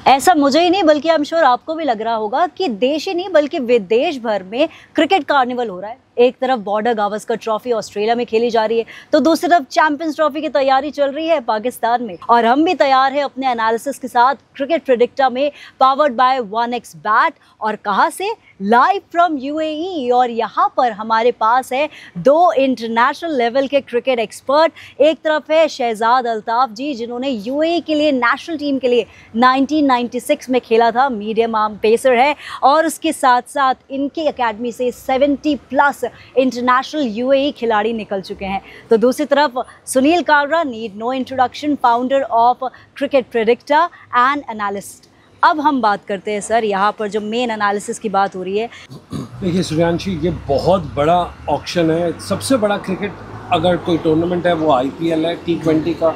ऐसा मुझे ही नहीं बल्कि आई एम श्योर आपको भी लग रहा होगा कि देश ही नहीं बल्कि विदेश भर में क्रिकेट कार्निवल हो रहा है। एक तरफ बॉर्डर गावस्कर ट्रॉफी ऑस्ट्रेलिया में खेली जा रही है तो दूसरी तरफ चैंपियंस ट्रॉफी की तैयारी चल रही है पाकिस्तान में। और हम भी तैयार हैं अपने एनालिसिस के साथ क्रिकेट प्रेडिक्टर में, पावर्ड बाय 1xBet। और कहाँ से? Live from UAE. और यहाँ पर हमारे पास है दो इंटरनेशनल लेवल के क्रिकेट एक्सपर्ट। एक तरफ है शहजाद अल्ताफ जी, जिन्होंने यूएई के लिए नेशनल टीम के लिए 1996 में खेला था, मीडियम आर्म पेसर है। और उसके साथ साथ इनकी एकेडमी से 70+ इंटरनेशनल यूएई खिलाड़ी निकल चुके हैं। तो दूसरी तरफ Sunil Kalra, need no introduction, founder of cricket predictor and analyst. अब हम बात करते हैं सर, यहाँ पर जो मेन एनालिसिस की बात हो रही है। देखिए सूर्यांशी, ये बहुत बड़ा ऑक्शन है। सबसे बड़ा क्रिकेट अगर कोई टूर्नामेंट है वो आईपीएल है, T20 का,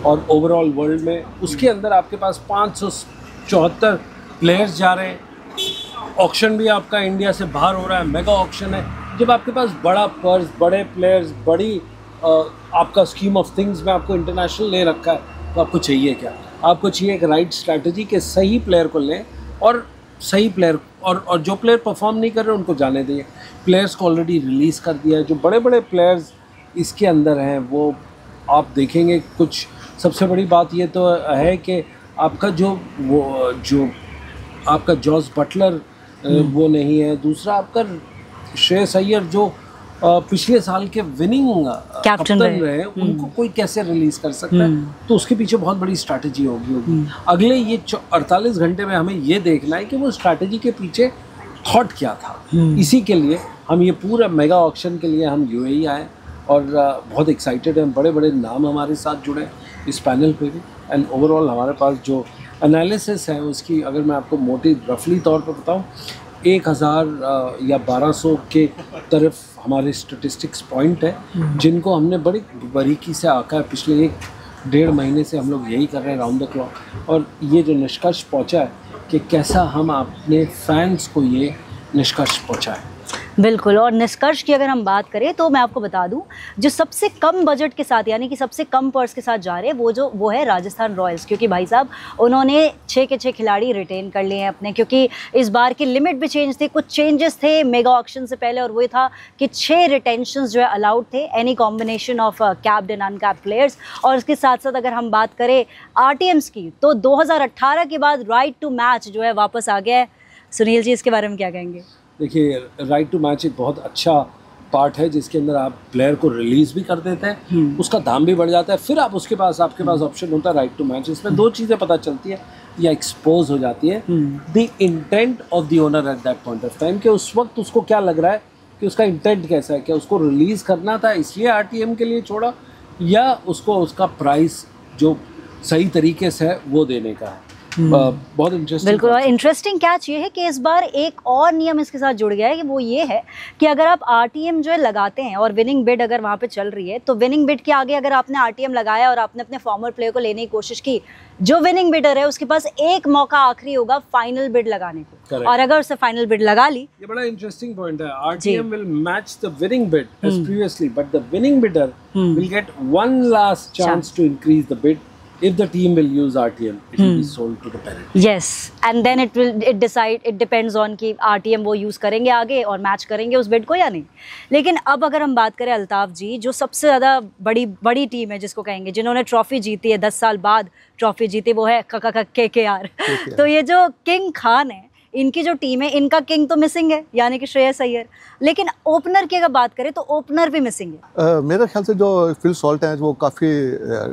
और ओवरऑल वर्ल्ड में उसके अंदर आपके पास 574 प्लेयर्स जा रहे हैं। ऑक्शन भी आपका इंडिया से बाहर हो रहा है, मेगा ऑक्शन है। जब आपके पास बड़ा पर्स, बड़े प्लेयर्स, बड़ी आपका स्कीम ऑफ थिंग्स में आपको इंटरनेशनल ले रखा है, तो आपको चाहिए क्या? आपको चाहिए एक राइट स्ट्रैटेजी के सही प्लेयर को लें और सही प्लेयर, और जो प्लेयर परफॉर्म नहीं कर रहे उनको जाने दिए। प्लेयर्स को ऑलरेडी रिलीज़ कर दिया है। जो बड़े बड़े प्लेयर्स इसके अंदर हैं वो आप देखेंगे। कुछ सबसे बड़ी बात ये तो है कि आपका जो आपका जॉस बटलर वो नहीं है। दूसरा आपका श्रेयस अय्यर जो पिछले साल के विनिंग कैप्टन रहे, उनको कोई कैसे रिलीज कर सकता है? तो उसके पीछे बहुत बड़ी स्ट्रैटेजी होगी। अगले ये 48 घंटे में हमें ये देखना है कि वो स्ट्रैटेजी के पीछे थॉट क्या था। इसी के लिए हम ये पूरा मेगा ऑक्शन के लिए हम यूएई आए और बहुत एक्साइटेड हैं। बड़े बड़े नाम हमारे साथ जुड़े हैं इस पैनल पे भी। एंड ओवरऑल हमारे पास जो एनालिसिस है उसकी अगर मैं आपको मोटी रफली तौर पर बताऊँ, 1000 या 1200 के तरफ हमारे स्टैटिस्टिक्स पॉइंट है जिनको हमने बड़ी बारीकी से आका है। पिछले 1-1.5 महीने से हम लोग यही कर रहे हैं राउंड द क्लॉक। और ये जो निष्कर्ष पहुंचा है कि कैसा हम अपने फैंस को ये निष्कर्ष पहुंचाएं। बिल्कुल। और निष्कर्ष की अगर हम बात करें तो मैं आपको बता दूं, जो सबसे कम बजट के साथ यानी कि सबसे कम पर्स के साथ जा रहे हैं वो है राजस्थान रॉयल्स। क्योंकि भाई साहब उन्होंने 6 के 6 खिलाड़ी रिटेन कर लिए हैं अपने, क्योंकि इस बार की लिमिट भी चेंज थी। कुछ चेंजेस थे मेगा ऑक्शन से पहले, और वो था कि 6 रिटेंशंस जो है अलाउड थे, any combination of capped and uncapped players. और उसके साथ साथ अगर हम बात करें आरटीएम्स की तो 2018 के बाद राइट टू मैच जो है वापस आ गया है। सुनील जी, इसके बारे में क्या कहेंगे? देखिए, राइट टू मैच एक बहुत अच्छा पार्ट है जिसके अंदर आप प्लेयर को रिलीज भी कर देते हैं, उसका दाम भी बढ़ जाता है, फिर आप आपके पास ऑप्शन होता है राइट टू मैच। इसमें 2 चीज़ें पता चलती है या एक्सपोज हो जाती है, the intent of the owner at that point of time, कि उस वक्त उसको क्या लग रहा है, कि उसका इंटेंट कैसा है, क्या उसको रिलीज़ करना था इसलिए आरटीएम के लिए छोड़ा, या उसको उसका प्राइस जो सही तरीके से है वो देने का है। बहुत इंटरेस्टिंग। बिल्कुल। और इंटरेस्टिंग कैच ये है कि इस बार एक और नियम इसके साथ जुड़ गया है कि वो ये है कि अगर आप आरटीएम जो है लगाते हैं और विनिंग बिड अगर वहाँ पे चल रही है, तो विनिंग बिड के आगे अगर आपने आरटीएम लगाया और आपने अपने फॉर्मर प्लेयर को लेने की कोशिश की, जो विनिंग बिडर है उसके पास एक मौका आखिरी होगा फाइनल बिड लगाने को। और अगर उसने फाइनल बिड लगा ली, ये बड़ा इंटरेस्टिंग पॉइंट है, RTM will match the winning bid as previously, but the winning bidder will get one last chance to increase the bid. If the team will use RTM, it will be sold to the parent. Yes, and then it depends on कि RTM वो use करेंगे आगे और match करेंगे उस bid को या नहीं। लेकिन अब अगर हम बात करें अल्ताफ जी, जो सबसे ज़्यादा बड़ी टीम है जिसको कहेंगे, जिन्होंने ट्रॉफी जीती है 10 साल बाद ट्रॉफी जीती, वो है KKR। तो ये जो किंग खान है, इनकी जो टीम है, इनका किंग तो मिसिंग है यानी कि श्रेयस अय्यर। लेकिन ओपनर की अगर बात करें तो ओपनर भी मिसिंग है। मेरे ख्याल से जो फिल सॉल्ट हैं वो काफ़ी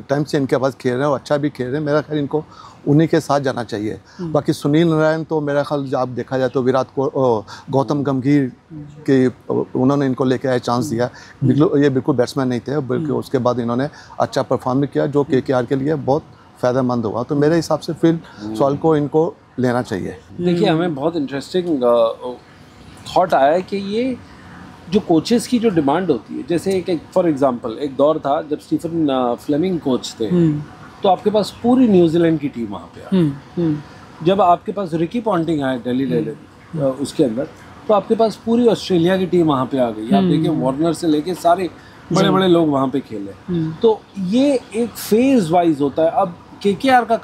टाइम से इनके पास खेल रहे हैं और अच्छा भी खेल रहे हैं। मेरा ख्याल इनको उन्हीं के साथ जाना चाहिए। बाकी सुनील नारायण तो मेरा ख्याल जब आप देखा जाए तो गौतम गंभीर के उन्होंने इनको लेके आए, चांस दिया। ये बिल्कुल बैट्समैन नहीं थे, बल्कि उसके बाद इन्होंने अच्छा परफॉर्म किया जो KKR के लिए बहुत फ़ायदेमंद हुआ। तो मेरे हिसाब से फिल सॉल्ट को इनको लेना चाहिए। देखिए, हमें बहुत इंटरेस्टिंग थॉट आया है कि ये जो कोचेस की जो डिमांड होती है, जैसे एक फॉर एग्जांपल एक दौर था जब स्टीफन फ्लेमिंग कोच थे, तो आपके पास पूरी न्यूजीलैंड की टीम वहाँ पे आई। जब आपके पास रिकी पॉन्टिंग आए दिल्ली उसके अंदर, तो आपके पास पूरी ऑस्ट्रेलिया की टीम वहाँ पे आ गई। आप देखिए वार्नर से लेके सारे बड़े बड़े लोग वहाँ पे खेले। तो ये एक फेज वाइज होता है। अब केकेआर का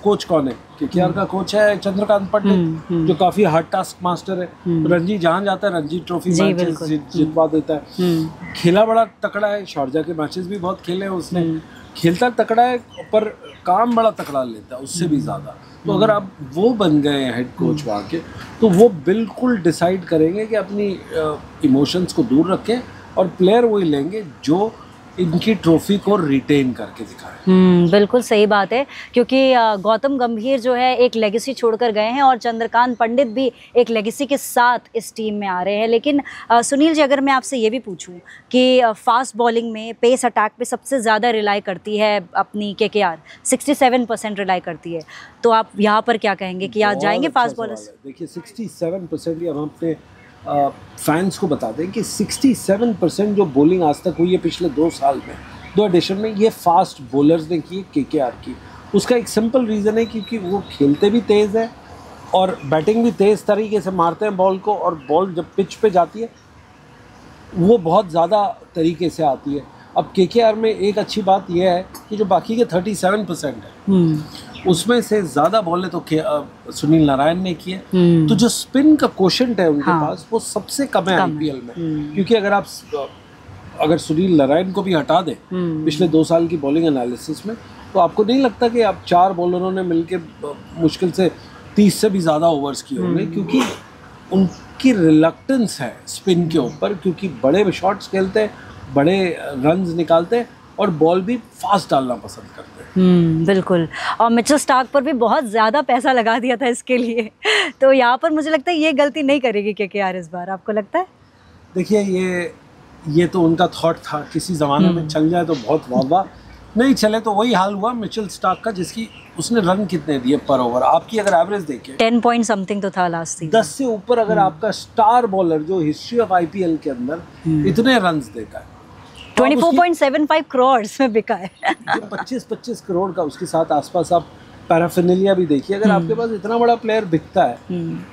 कोच कौन है? केकेआर का कोच है चंद्रकांत पंडित, जो काफी हार्ड टास्क मास्टर है। रणजी जहां जाता है रणजी ट्रॉफी मैचेस जितवा देता है। खेला बड़ा तकड़ा है, शारजा के मैचेस भी बहुत खेले हैं उसने। खेलता तकड़ा है पर काम बड़ा तकड़ा लेता है, उससे भी ज़्यादा। तो अगर आप वो बन गए हैं हेड कोच वहाँ के, तो वो बिल्कुल डिसाइड करेंगे कि अपनी इमोशंस को दूर रखें और प्लेयर वही लेंगे जो इनकी ट्रॉफी को रिटेन करके दिखाएं। बिल्कुल सही बात है, क्योंकि गौतम गंभीर जो है एक लेगेसी छोड़कर गए हैं और चंद्रकांत पंडित भी एक लेगेसी के साथ इस टीम में आ रहे हैं। लेकिन सुनील जी, अगर मैं आपसे ये भी पूछूं कि फास्ट बॉलिंग में पेस अटैक पे सबसे ज़्यादा रिलाई करती है अपनी केकेआर, 67% रिलाई करती है, तो आप यहाँ पर क्या कहेंगे कि आज जाएंगे फास्ट बॉलर्स? देखिए 67% ही हम अपने फैंस को बता दें कि 67% जो बॉलिंग आज तक हुई है पिछले 2 साल में, 2 एडिशन में, ये फास्ट बॉलर्स ने की केकेआर की। उसका एक सिंपल रीज़न है क्योंकि वो खेलते भी तेज़ है और बैटिंग भी तेज़ तरीके से मारते हैं बॉल को, और बॉल जब पिच पे जाती है वो बहुत ज़्यादा तरीके से आती है। अब केकेआर में एक अच्छी बात यह है कि जो बाकी के 37% है उसमें से ज़्यादा बॉलें तो सुनील नारायण ने किए, तो जो स्पिन का कोशेंट है उनके पास वो सबसे कम है आईपीएल में। क्योंकि अगर सुनील नारायण को भी हटा दें पिछले 2 साल की बॉलिंग एनालिसिस में, तो आपको नहीं लगता कि आप 4 बॉलरों ने मिलकर मुश्किल से 30 से भी ज़्यादा ओवर्स किए होंगे, क्योंकि उनकी रिलक्टेंस है स्पिन के ऊपर, क्योंकि बड़े शॉट्स खेलते हैं, बड़े रन्स निकालते हैं और बॉल भी फास्ट डालना पसंद करते हैं। बिल्कुल। और मिचेल स्टार्क पर भी बहुत ज़्यादा पैसा लगा दिया था इसके लिए, तो यहाँ पर मुझे लगता है ये गलती नहीं करेगी केकेआर इस बार, आपको लगता है? देखिए ये तो उनका थॉट था, किसी ज़माने में चल जाए तो बहुत वाह, नहीं चले तो वही हाल हुआ मिचेल स्टार्क का, जिसकी उसने रन कितने दिए पर ओवर, आपकी अगर एवरेज देखें 10 पॉइंट समथिंग तो था लास्ट सीजन। 10 से ऊपर अगर आपका स्टार बॉलर जो हिस्ट्री ऑफ आईपीएल के अंदर इतने रन्स देता है, 24.75 करोड़ में बिका है। 25 करोड़ का, उसके साथ आसपास आप पैराफिनेलिया भी देखिए। अगर आपके पास इतना बड़ा प्लेयर बिकता है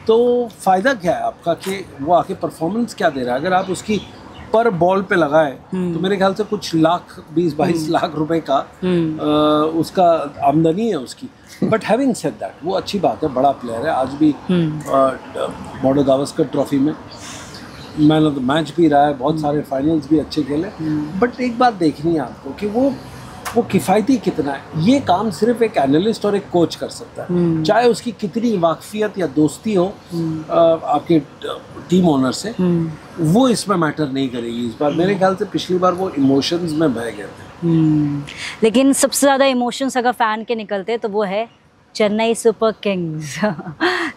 तो फ़ायदा क्या है आपका कि वो आके परफॉर्मेंस क्या दे रहा है? अगर आप उसकी पर बॉल पे लगाए तो मेरे ख्याल से कुछ 20-22 लाख रुपए का उसका आमदनी है उसकी। बट हैविंग सेड दैट, वो अच्छी बात है, बड़ा प्लेयर है, आज भी बॉर्डर गावस्कर ट्रॉफी में मैन ऑफ द मैच भी रहा है, बहुत सारे फाइनल्स भी अच्छे खेले। बट एक बात देखनी है आपको कि वो किफ़ायती कितना है। ये काम सिर्फ एक एनालिस्ट और एक कोच कर सकता है, चाहे उसकी कितनी वाकफियत या दोस्ती हो आपके टीम ओनर से, वो इसमें मैटर नहीं करेगी इस बार। मेरे ख्याल से पिछली बार वो इमोशंस में बह गए थे। लेकिन सबसे ज़्यादा इमोशंस अगर फ़ैन के निकलते तो वो है चेन्नई सुपर किंग्स।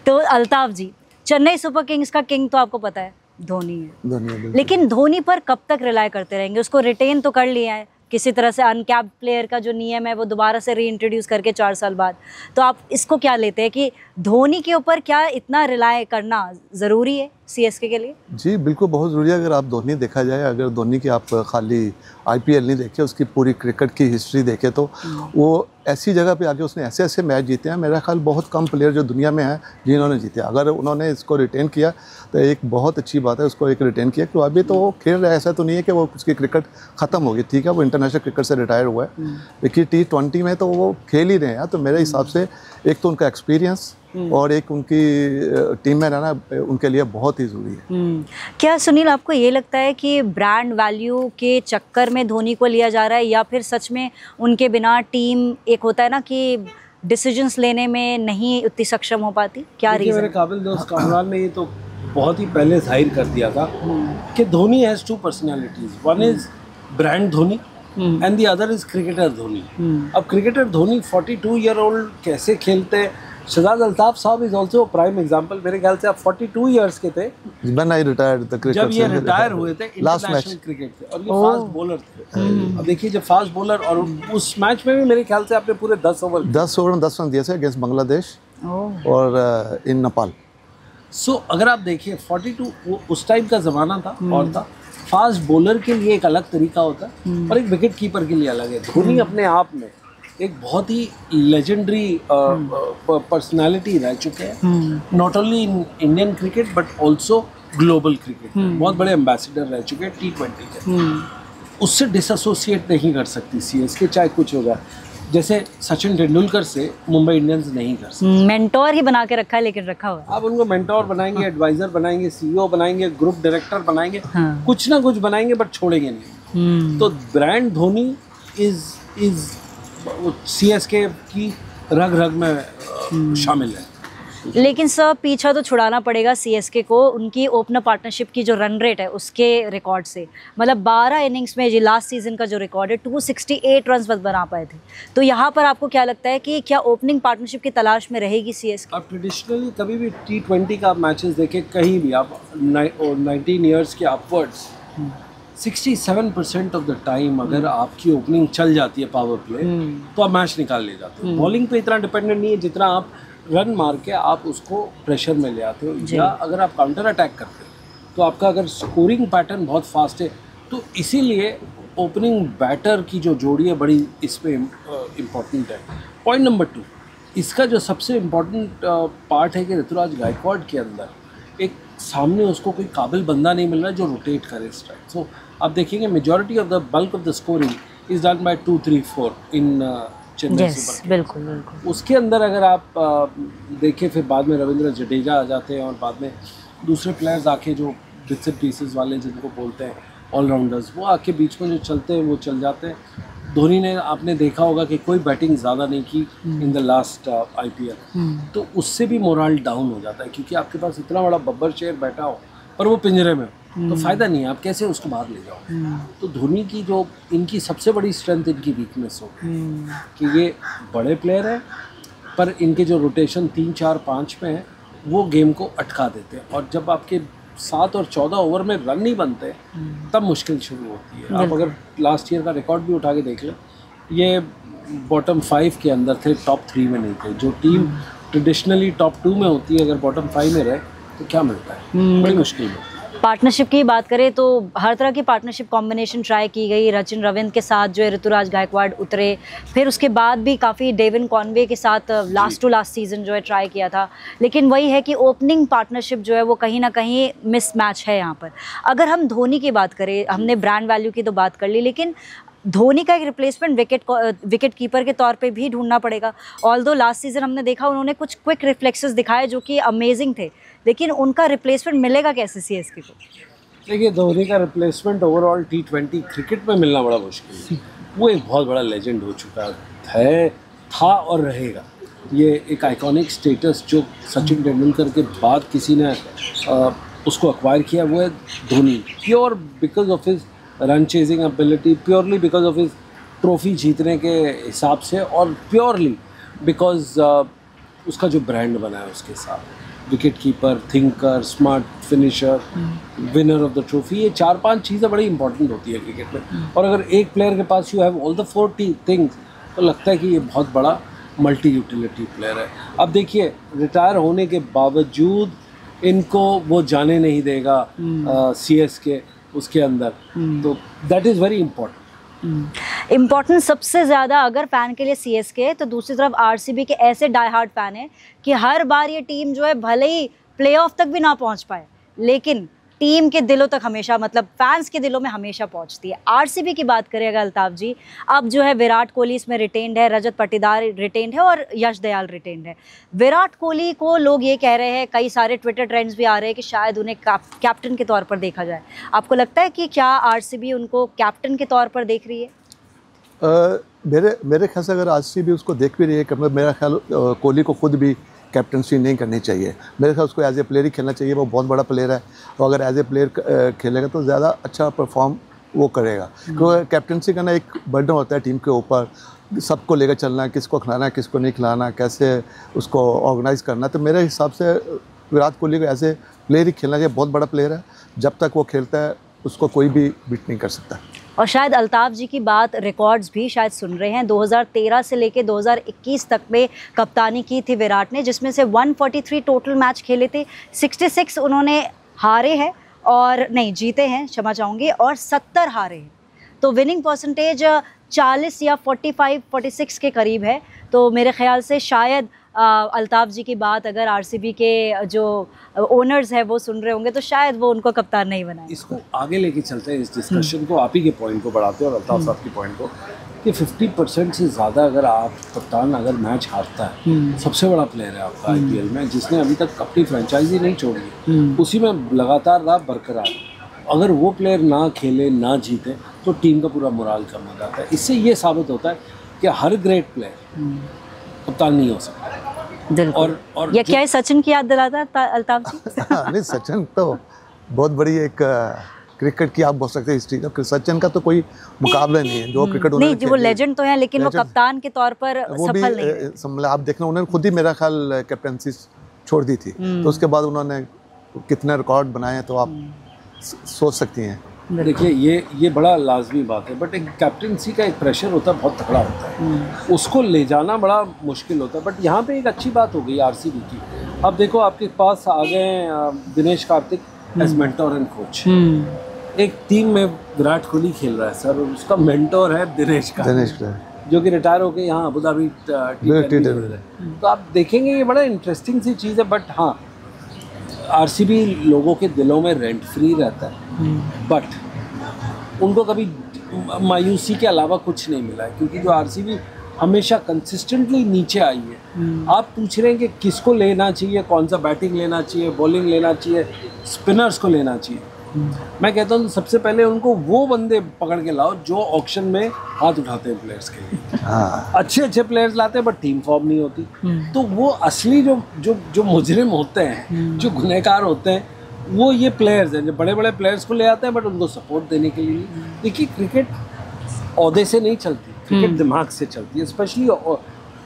तो अल्ताफ जी, चेन्नई सुपर किंग्स का किंग तो आपको पता है धोनी है, लेकिन धोनी पर कब तक रिलाई करते रहेंगे? उसको रिटेन तो कर लिया है किसी तरह से, अनकैप्ड प्लेयर का जो नियम है वो दोबारा से रीइंट्रोड्यूस करके 4 साल बाद, तो आप इसको क्या लेते हैं कि धोनी के ऊपर क्या इतना रिलाई करना ज़रूरी है सीएसके के लिए? जी बिल्कुल, बहुत ज़रूरी है। अगर आप धोनी देखा जाए, अगर धोनी की आप खाली आईपीएल नहीं देखे, उसकी पूरी क्रिकेट की हिस्ट्री देखे, तो वो ऐसी जगह पे आके उसने ऐसे ऐसे मैच जीते हैं, मेरा ख्याल बहुत कम प्लेयर जो दुनिया में हैं जिन्होंने जीते। अगर उन्होंने इसको रिटेन किया तो एक बहुत अच्छी बात है, उसको एक रिटेन किया। तो अभी तो वो खेल रहा है, ऐसा तो नहीं है कि वो उसकी क्रिकेट ख़त्म होगी, ठीक है, वो इंटरनेशनल क्रिकेट से रिटायर हुआ है, लेकिन T20 में तो वो खेल ही रहे हैं। तो मेरे हिसाब से एक तो उनका एक्सपीरियंस और एक उनकी टीम में रहना उनके लिए बहुत ही ज़रूरी है। क्या सुनील, आपको ये लगता है कि ब्रांड वैल्यू के चक्कर में धोनी को लिया जा रहा है, या फिर सच में उनके बिना टीम, एक होता है ना कि डिसीजंस लेने में नहीं उतनी सक्षम हो पाती? क्या रीज़न? मेरे काबिल दोस्त कामरान ने ये तो बहुत ही पहले जाहिर कर दिया था कि Dhoni has 2 personalities, one is brand Dhoni and the other is cricketer Dhoni. अब क्रिकेटर धोनी 42 ईयर ओल्ड कैसे खेलते, शहजाद अल्ताफ साहब इज ऑल्सो प्राइम एग्जाम्पल। मेरे ख्याल से आप 42 ईयर्स के थे जब ये रिटायर हुए थे इंटरनेशनल क्रिकेट से, और ये फास्ट बॉलर थे। अब देखिए जब फास्ट बॉलर, और उस मैच में भी मेरे ख्याल से आपने पूरे 10 ओवर में 10 रन दिए थे अगेंस्ट बांग्लादेश और इन नेपाल। सो अगर आप देखिए 42 उस टाइम का ज़माना था और था। फास्ट बॉलर के लिए एक अलग तरीका होता है और एक विकेट कीपर के लिए अलग है। धोनी अपने आप में एक बहुत ही लेजेंडरी पर्सनालिटी रह चुके हैं, not only in Indian cricket but also global cricket. बहुत बड़े एम्बेसडर रह चुके हैं T20 के। उससे डिसएसोसिएट नहीं कर सकती सीएसके, चाहे कुछ होगा। जैसे सचिन तेंदुलकर से मुंबई इंडियंस नहीं कर सकते। मेंटोर ही बना के रखा है, लेकिन रखा हुआ है। आप उनको मेंटोर बनाएंगे, एडवाइजर बनाएंगे, सीईओ बनाएंगे, ग्रुप डायरेक्टर बनाएंगे, हाँ। कुछ ना कुछ बनाएंगे, बट छोड़ेंगे नहीं। तो ब्रांड धोनी इज सीएसके की रग रग में शामिल है। लेकिन सर पीछा तो छुड़ाना पड़ेगा सीएसके को उनकी ओपनर पार्टनरशिप की जो रन रेट है उसके रिकॉर्ड से। मतलब 12 इनिंग्स में ये लास्ट सीजन का जो रिकॉर्ड है 268 रन बस बना पाए थे। तो यहाँ पर आपको क्या लगता है कि क्या ओपनिंग पार्टनरशिप की तलाश में रहेगी सीएसके? आप ट्रेडिशनली कभी भी T20 का मैचेस देखें, कहीं भी आप 19 ईयर्स के अपवर्ड्स 67% ऑफ द टाइम अगर आपकी ओपनिंग चल जाती है पावर प्ले तो आप मैच निकाल ले जाते हो। बॉलिंग पे इतना डिपेंडेंट नहीं है जितना आप रन मार के आप उसको प्रेशर में ले आते हो, या अगर आप काउंटर अटैक करते हो तो आपका अगर स्कोरिंग पैटर्न बहुत फास्ट है। तो इसीलिए ओपनिंग बैटर की जो जोड़ी है बड़ी इसमें इम्पोर्टेंट है। पॉइंट नंबर 2, इसका जो सबसे इम्पोर्टेंट पार्ट है कि ऋतुराज गायकवाड़ के अंदर एक सामने उसको कोई काबिल बंदा नहीं मिल रहा है जो रोटेट करे स्ट्राइक। सो आप देखेंगे majority of the bulk of the scoring is done by 2, 3, 4 in Chennai super. बिल्कुल बिल्कुल। उसके अंदर अगर आप देखें, फिर बाद में रविंद्र जडेजा आ जाते हैं और बाद में दूसरे प्लेयर्स आके जो बिट्स एंड पीसेस वाले जिनको बोलते हैं ऑलराउंडर्स, वो आके बीच में जो चलते हैं वो चल जाते हैं। धोनी ने आपने देखा होगा कि कोई बैटिंग ज़्यादा नहीं की इन द लास्ट IPL, तो उससे भी मोरल डाउन हो जाता है क्योंकि आपके पास इतना बड़ा बब्बर शेर बैठा हो पर वो पिंजरे में हो तो फ़ायदा नहीं है, आप कैसे उसको बाहर ले जाओ। तो धोनी की जो इनकी सबसे बड़ी स्ट्रेंथ इनकी वीकनेस हो कि ये बड़े प्लेयर हैं पर इनके जो रोटेशन 3, 4, 5 में है वो गेम को अटका देते हैं, और जब आपके 7 और 14 ओवर में रन नहीं बनते तब मुश्किल शुरू होती है। आप अगर लास्ट ईयर का रिकॉर्ड भी उठा के देख लें, ये बॉटम 5 के अंदर थे, टॉप 3 में नहीं थे। जो टीम ट्रेडिशनली टॉप 2 में होती है अगर बॉटम 5 में रहे तो क्या मिलता है, बड़ी मुश्किल में। पार्टनरशिप की बात करें तो हर तरह की पार्टनरशिप कॉम्बिनेशन ट्राई की गई। सचिन रविंद्र के साथ जो है ऋतुराज गायकवाड़ उतरे, फिर उसके बाद भी काफ़ी डेविन कॉनवे के साथ लास्ट टू लास्ट सीजन जो है ट्राई किया था। लेकिन वही है कि ओपनिंग पार्टनरशिप जो है वो कहीं ना कहीं मिस मैच है यहाँ पर। अगर हम धोनी की बात करें, हमने ब्रांड वैल्यू की तो बात कर ली, लेकिन धोनी का एक रिप्लेसमेंट विकेट कीपर के तौर पे भी ढूंढना पड़ेगा। ऑल्दो लास्ट सीजन हमने देखा उन्होंने कुछ क्विक रिफ्लेक्सेस दिखाए जो कि अमेजिंग थे, लेकिन उनका रिप्लेसमेंट मिलेगा कैसे सीएसके को? देखिए, धोनी का रिप्लेसमेंट ओवरऑल T20 क्रिकेट में मिलना बड़ा मुश्किल है। वो एक बहुत बड़ा लेजेंड हो चुका है, था और रहेगा। ये एक आइकॉनिक स्टेटस जो सचिन तेंदुलकर के बाद किसी ने उसको एक्वायर किया वो है Dhoni, pure because of his run chasing ability, purely because of his trophy जीतने के हिसाब से, और प्योरली बिकॉज उसका जो ब्रांड बना है उसके साथ। Wicket keeper, thinker, smart finisher, winner of the trophy, ये 4-5 चीज़ें बड़ी इंपॉर्टेंट होती है क्रिकेट में। और अगर एक प्लेयर के पास you have all the 4 things तो लगता है कि ये बहुत बड़ा मल्टी यूटिलिटी प्लेयर है। अब देखिए, रिटायर होने के बावजूद इनको वो जाने नहीं देगा CSK उसके अंदर, तो that is very important. Important सबसे ज़्यादा अगर फ़ैन के लिए CSK है, तो दूसरी तरफ RCB के ऐसे डाई हार्ड फ़ैन है कि हर बार ये टीम जो है भले ही प्लेऑफ तक भी ना पहुंच पाए, लेकिन टीम के दिलों तक हमेशा, मतलब फैंस के दिलों में हमेशा पहुंचती है। RCB की बात करें अगर अल्ताफ जी, अब जो है विराट कोहली इसमें रिटेन्ड है, रजत पाटीदार रिटेन्ड है और यश दयाल रिटेन्ड है। विराट कोहली को लोग ये कह रहे हैं, कई सारे ट्विटर ट्रेंड्स भी आ रहे हैं कि शायद उन्हें कैप्टन के तौर पर देखा जाए। आपको लगता है कि क्या RCB उनको कैप्टन के तौर पर देख रही है? मेरे ख्याल से अगर RCB उसको देख भी रही है, मेरा ख्याल कोहली को खुद भी कैप्टनसी नहीं करनी चाहिए। मेरे ख्याल उसको एज ए प्लेयर ही खेलना चाहिए। वो बहुत बड़ा प्लेयर है और अगर एज ए प्लेयर खेलेगा तो ज़्यादा अच्छा परफॉर्म वो करेगा। क्योंकि कैप्टनसी करना एक बर्डन होता है टीम के ऊपर, सबको लेकर चलना, किसको खिलाना किसको नहीं खिलाना, कैसे उसको ऑर्गेनाइज करना। तो मेरे हिसाब से विराट कोहली को एज ए प्लेयर ही खेलना चाहिए। बहुत बड़ा प्लेयर है, जब तक वो खेलता है उसको कोई भी बीट नहीं कर सकता। और शायद अल्ताफ जी की बात रिकॉर्ड्स भी शायद सुन रहे हैं। 2013 से लेके 2021 तक में कप्तानी की थी विराट ने, जिसमें से 143 टोटल मैच खेले थे, 66 उन्होंने हारे हैं और नहीं जीते हैं, क्षमा चाहूँगी, और 70 हारे हैं। तो विनिंग परसेंटेज 40 या 45-46 के करीब है। तो मेरे ख्याल से शायद अल्ताफ जी की बात अगर RCB के जो ओनर्स हैं वो सुन रहे होंगे तो शायद वो उनको कप्तान नहीं बनाए। इसको आगे लेके चलते हैं इस डिस्कशन को, आप ही के पॉइंट को बढ़ाते हैं और अल्ताफ साहब के पॉइंट को। कि 50% से ज़्यादा अगर आप कप्तान अगर मैच हारता है, सबसे बड़ा प्लेयर है आपका IPL में, जिसने अभी तक अपनी फ्रेंचाइजी नहीं छोड़ी, उसी में लगातार रहा बरकरार। अगर वो प्लेयर ना खेले ना जीते तो टीम का पूरा मोराल कम हो जाता है। इससे ये साबित होता है कि हर ग्रेट प्लेयर कप्तान नहीं हो सकता। और ये क्या है, सचिन की याद दिलाता है अल्ताफ जी? नहीं, सचिन तो बहुत बड़ी एक क्रिकेट की आप बोल सकते हैं हिस्ट्री का। सचिन का तो कोई मुकाबला नहीं है जो क्रिकेट नहीं जी, वो लेजेंड तो है, लेकिन वो कप्तान के तौर पर सफल नहीं है। आप देखना, उन्होंने खुद ही मेरा ख्याल कैप्टनसी छोड़ दी थी, तो उसके बाद उन्होंने कितने रिकॉर्ड बनाए तो आप सोच सकती हैं। देखिए ये बड़ा लाजमी बात है, बट एक कैप्टनसी का एक प्रेशर होता है, बहुत तगड़ा होता है, उसको ले जाना बड़ा मुश्किल होता है। बट यहाँ पे एक अच्छी बात हो गई RCB की। अब देखो आपके पास आ गए Dinesh Karthik as mentor and coach. एक टीम में विराट कोहली खेल रहा है सर, और उसका मेंटोर है दिनेश कार्तिक, जो कि रिटायर होकर यहाँ अबू धाबी तो आप देखेंगे ये बड़ा इंटरेस्टिंग सी चीज़ है। बट हाँ, RCB लोगों के दिलों में रेंट फ्री रहता है, बट उनको कभी मायूसी के अलावा कुछ नहीं मिला है, क्योंकि जो RCB हमेशा कंसिस्टेंटली नीचे आई है। आप पूछ रहे हैं कि किसको लेना चाहिए, कौन सा बैटिंग लेना चाहिए, बॉलिंग लेना चाहिए, स्पिनर्स को लेना चाहिए। मैं कहता हूँ सबसे पहले उनको वो बंदे पकड़ के लाओ जो ऑक्शन में हाथ उठाते हैं प्लेयर्स के लिए। अच्छे प्लेयर्स लाते हैं बट टीम फॉर्म नहीं होती। तो वो असली जो मुजरिम होते हैं, जो गुनहगार होते हैं, वो ये प्लेयर्स हैं जो बड़े बड़े प्लेयर्स को ले आते हैं, बट उनको सपोर्ट देने के लिए। देखिए क्रिकेट औहदे से नहीं चलती, क्रिकेट दिमाग से चलती है। स्पेशली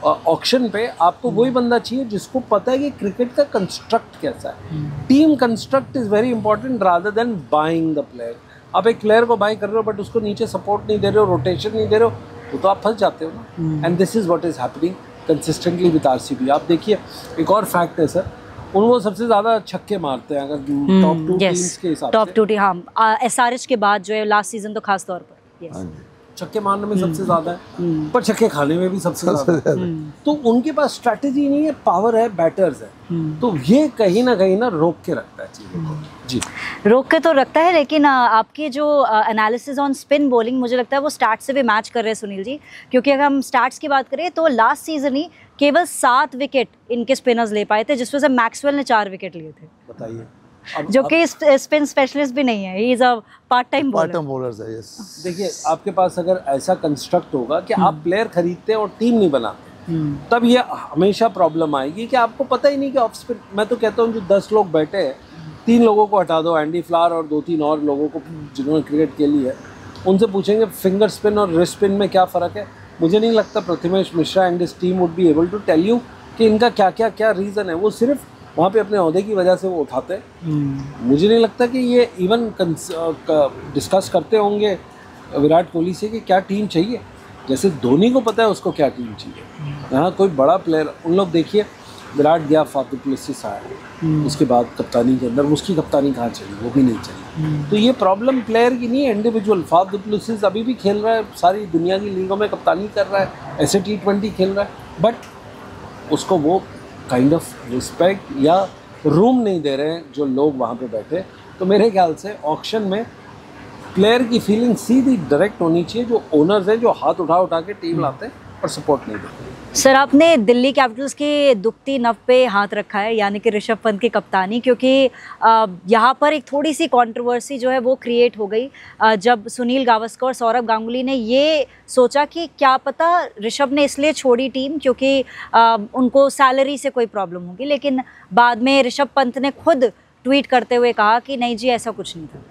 ऑक्शन पे आपको वही बंदा चाहिए जिसको पता है कि क्रिकेट का कंस्ट्रक्ट कैसा है। Team construct is very important rather than buying the player. आप एक प्लेयर को बाई कर रहे हो बट उसको नीचे सपोर्ट नहीं दे रहे हो, रोटेशन नहीं दे रहे हो, तो आप फंस जाते हो ना। And this is what is happening consistently with RCB। आप देखिए एक और फैक्ट है सर, वो सबसे ज़्यादा छक्के मारते हैं अगर टॉप 2 टीम्स के हिसाब से। टॉप 2 हाँ, SRH के बाद जो है लास्ट सीजन तो खास तौर पर छक्के मारने में सबसे ज़्यादा है, पर छक्के खाने में भी सबसे ज़्यादा है। तो उनके पास स्ट्रैटेजी नहीं है, पावर है, बैटर्स है। तो ये कहीं ना रोक के रखता है चीज़ों को। जी, रोक के तो रखता है, लेकिन आपके जो एनालिसिस ऑन स्पिन बॉलिंग मुझे लगता है वो स्टैट्स से भी मैच कर रहे हैं सुनील जी। क्योंकि अगर हम स्टैट्स की बात करें तो लास्ट सीजन ही केवल 7 विकेट इनके स्पिनर्स ले पाए थे, जिसमें से मैक्सवेल ने 4 विकेट लिए थे। बताइए, जो कि स्पिन स्पेशलिस्ट भी नहीं है, he is a part time bowler है। यस, देखिए आपके पास अगर ऐसा कंस्ट्रक्ट होगा कि आप प्लेयर खरीदते हैं और टीम नहीं बनाते, तब ये हमेशा प्रॉब्लम आएगी कि आपको पता ही नहीं कि ऑफ स्पिन। मैं तो कहता हूँ जो 10 लोग बैठे हैं, 3 लोगों को हटा दो, एंडी फ्लावर और 2-3 और लोगों को जिन्होंने क्रिकेट खेली है, उनसे पूछेंगे फिंगर स्पिन और रिस्ट स्पिन में क्या फ़र्क है। मुझे नहीं लगता Prathamesh Mishra and his team would be able to tell you कि इनका क्या रीज़न है। वो सिर्फ वहाँ पे अपने ओहदे की वजह से वो उठाते हैं। मुझे नहीं लगता कि ये इवन डिस्कस करते होंगे विराट कोहली से कि क्या टीम चाहिए, जैसे धोनी को पता है उसको क्या टीम चाहिए। यहाँ कोई बड़ा प्लेयर, उन लोग देखिए विराट गया, फाफ डु प्लेसिस आया, उसके बाद कप्तानी के अंदर उसकी कप्तानी कहाँ चली, वो भी नहीं चली। तो ये प्रॉब्लम प्लेयर की नहीं है, इंडिविजुअल। फाफ डु प्लेसिस अभी भी खेल रहा है, सारी दुनिया की लीगों में कप्तानी कर रहा है, ऐसे T20 खेल रहा है, बट उसको वो काइंड ऑफ रिस्पेक्ट या रूम नहीं दे रहे हैं जो लोग वहाँ पे बैठे। तो मेरे ख्याल से ऑक्शन में प्लेयर की फीलिंग सीधी डायरेक्ट होनी चाहिए, जो ओनर्स हैं जो हाथ उठा के टीम लाते हैं और सपोर्ट नहीं देते। सर, आपने दिल्ली कैपिटल्स की दुखती नव पे हाथ रखा है, यानी कि ऋषभ पंत की कप्तानी, क्योंकि यहाँ पर एक थोड़ी सी कंट्रोवर्सी जो है वो क्रिएट हो गई जब सुनील गावस्कर और सौरभ गांगुली ने ये सोचा कि क्या पता ऋषभ ने इसलिए छोड़ी टीम क्योंकि उनको सैलरी से कोई प्रॉब्लम होगी, लेकिन बाद में ऋषभ पंत ने खुद ट्वीट करते हुए कहा कि नहीं जी, ऐसा कुछ नहीं था।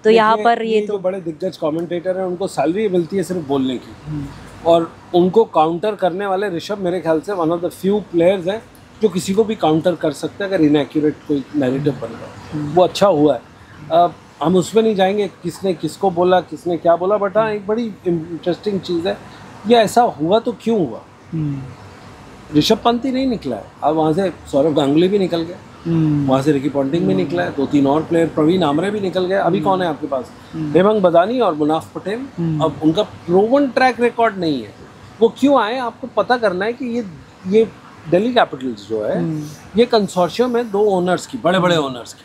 तो यहाँ पर ये तो बड़े दिग्गज कमेंटेटर हैं, उनको सैलरी मिलती है सिर्फ बोलने की, और उनको काउंटर करने वाले ऋषभ मेरे ख्याल से one of the few players हैं जो किसी को भी काउंटर कर सकते हैं अगर इनएक्यूरेट कोई नैरेटिव बन रहा। वो अच्छा हुआ है, हम उसमें नहीं जाएंगे किसने किसको बोला, किसने क्या बोला, बट हाँ एक बड़ी इंटरेस्टिंग चीज़ है, ये ऐसा हुआ तो क्यों हुआ। ऋषभ पंत ही नहीं निकला है, अब वहाँ से सौरभ गांगुली भी निकल गए, वहाँ से रिकी पॉन्टिंग भी निकला है, 2-3 और प्लेयर, प्रवीण आमरे भी निकल गए। अभी कौन है आपके पास? हेमंत बदानी और मुनाफ पटेल। अब उनका प्रूवन ट्रैक रिकॉर्ड नहीं है, वो क्यों आए आपको पता करना है कि ये दिल्ली कैपिटल्स जो है ये कंसोर्शियम है 2 ओनर्स की, बड़े बड़े ओनर्स की।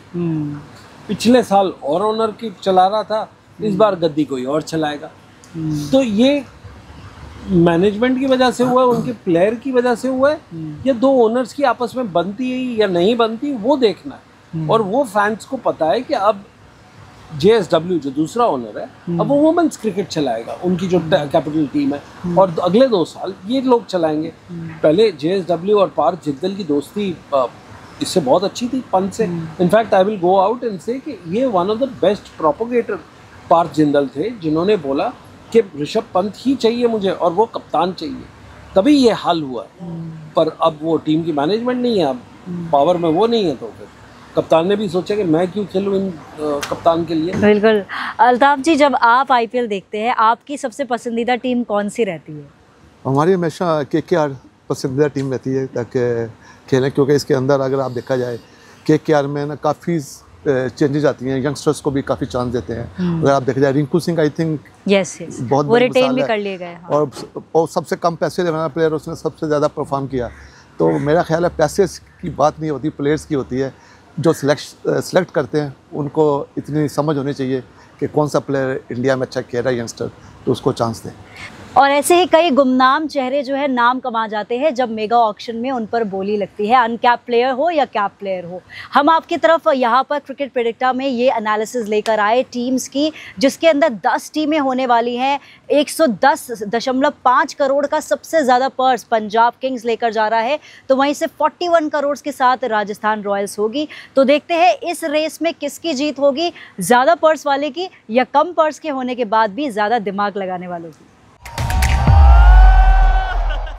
पिछले साल और ओनर की चला रहा था, इस बार गद्दी कोई और चलाएगा। तो ये मैनेजमेंट की वजह से हुआ है, उनके प्लेयर की वजह से हुआ है, या दो ओनर्स की आपस में बनती है या नहीं बनती, वो देखना है। और वो फैंस को पता है कि अब JSW जो दूसरा ओनर है, अब वो वुमेन्स क्रिकेट चलाएगा, उनकी जो कैपिटल टीम है, और अगले 2 साल ये लोग चलाएंगे। पहले JSW और पार्थ जिंदल की दोस्ती इससे बहुत अच्छी थी, पंत से। In fact I will go out and say कि ये one of the best propagator Parth Jindal थे, जिन्होंने बोला कि ऋषभ पंत ही चाहिए मुझे और वो कप्तान चाहिए, तभी ये हाल हुआ। पर अब वो टीम की मैनेजमेंट नहीं है, अब पावर में वो नहीं है, तो फिर कप्तान ने भी सोचा कि मैं क्यों खेलूं इन कप्तान के लिए। बिल्कुल। अल्ताफ जी, जब आप IPL देखते हैं, आपकी सबसे पसंदीदा टीम कौन सी रहती है? हमारी हमेशा KKR पसंदीदा टीम रहती है ताकि खेलें, क्योंकि इसके अंदर अगर आप देखा जाए KKR में ना काफ़ी चेंजेस आती हैं, यंगस्टर्स को भी काफ़ी चांस देते हैं। अगर आप देखा जाए Rinku Singh, I think yes बहुत वो रिटेन भी कर लिए गए। हाँ। और सबसे कम पैसे देने वाला प्लेयर, उसने सबसे ज़्यादा परफॉर्म किया। तो मेरा ख्याल है पैसे की बात नहीं होती, प्लेयर्स की होती है। जो सिलेक्ट करते हैं उनको इतनी समझ होनी चाहिए कि कौन सा प्लेयर इंडिया में अच्छा खेल रहा है यंगस्टर, तो उसको चांस दें। और ऐसे ही कई गुमनाम चेहरे जो है नाम कमा जाते हैं जब मेगा ऑक्शन में उन पर बोली लगती है, अनकैप प्लेयर हो या कैप प्लेयर हो। हम आपकी तरफ यहाँ पर क्रिकेट प्रेडिक्टर में ये एनालिसिस लेकर आए टीम्स की, जिसके अंदर 10 टीमें होने वाली हैं। 110.5 करोड़ का सबसे ज़्यादा पर्स पंजाब किंग्स लेकर जा रहा है, तो वहीं से 41 करोड़ के साथ राजस्थान रॉयल्स होगी। तो देखते हैं इस रेस में किसकी जीत होगी, ज़्यादा पर्स वाले की या कम पर्स के होने के बाद भी ज़्यादा दिमाग लगाने वालों की।